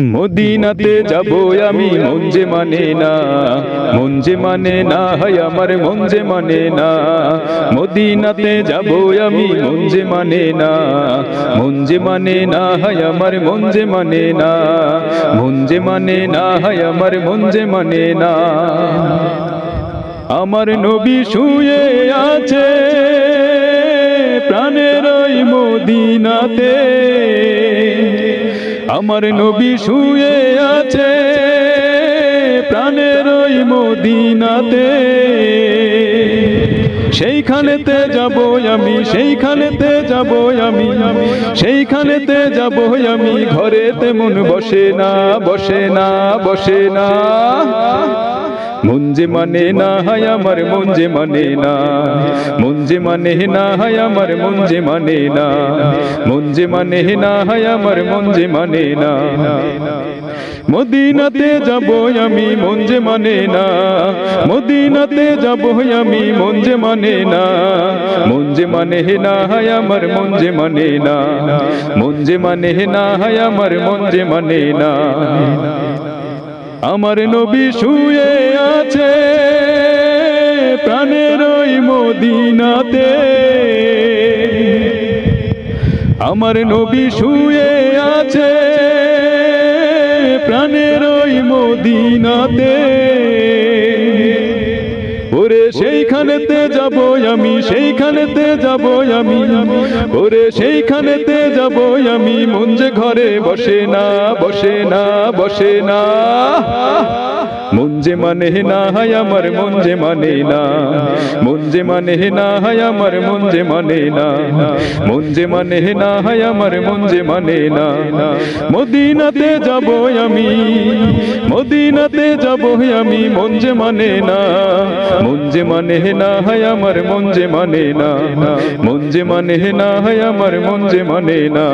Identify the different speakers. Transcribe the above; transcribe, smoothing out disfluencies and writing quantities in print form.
Speaker 1: মদিনাতে যাব আমি, মন যে মানে না, মন যে মানে না, হায় আমার মন যে মানে না। মদিনাতে যাব আমি, মন যে মানে না, মন যে মানে না, হায় আমার মন যে মানে না, মন যে মানে না, হায় আমার মন যে মানে না। আমার নবী শুয়ে আছে প্রাণের ওই মদিনাতে, আমার নবী শুয়ে আছে প্রাণের ওই মদিনাতে। সেইখানেতে যাব আমি, সেইখানেতে যাব আমি, সেইখানেতে যাব আমি। ঘরেতে মন বসে না, বসে না, বসে না। মন যে মানে না, হায় আমার মন যে মানে না, মন যে মানে না, হায় আমার মন যে মানে না, মন যে মানে না, হায় আমার মন যে মানে না। মদিনাতে যাব আমি, মন যে মানে না, মদিনাতে যাব আমি, মন যে মানে না, মন যে মানে না, হায় আমার মন যে মানে না, মন যে মানে না, হায় আমার মন যে মানে না। আমার নবী শুয়ে আছে প্রাণের ওই মদিনাতে, আমার নবী শুয়ে আছে প্রাণের ওই মদিনাতে। ওরে সেইখানেতে যাব আমি, সেইখানেতে যাব আমি, ওরে সেইখানেতে যাব আমি। মন যে ঘরে বসে না, বসে না, বসে না। মন যে মানে না, হায় আমার মন যে মানে না, মন যে মানে না, হায় আমার মন যে মানে না, মন যে মানে না, হায় আমার মন যে মানে না। মদিনাতে যাব আমি, মদিনাতে যাব আমি, মন যে মানে না, মন যে মানে না, হায় আমার মন যে মানে না, মন যে মানে না, হায় আমার মন যে মানে না।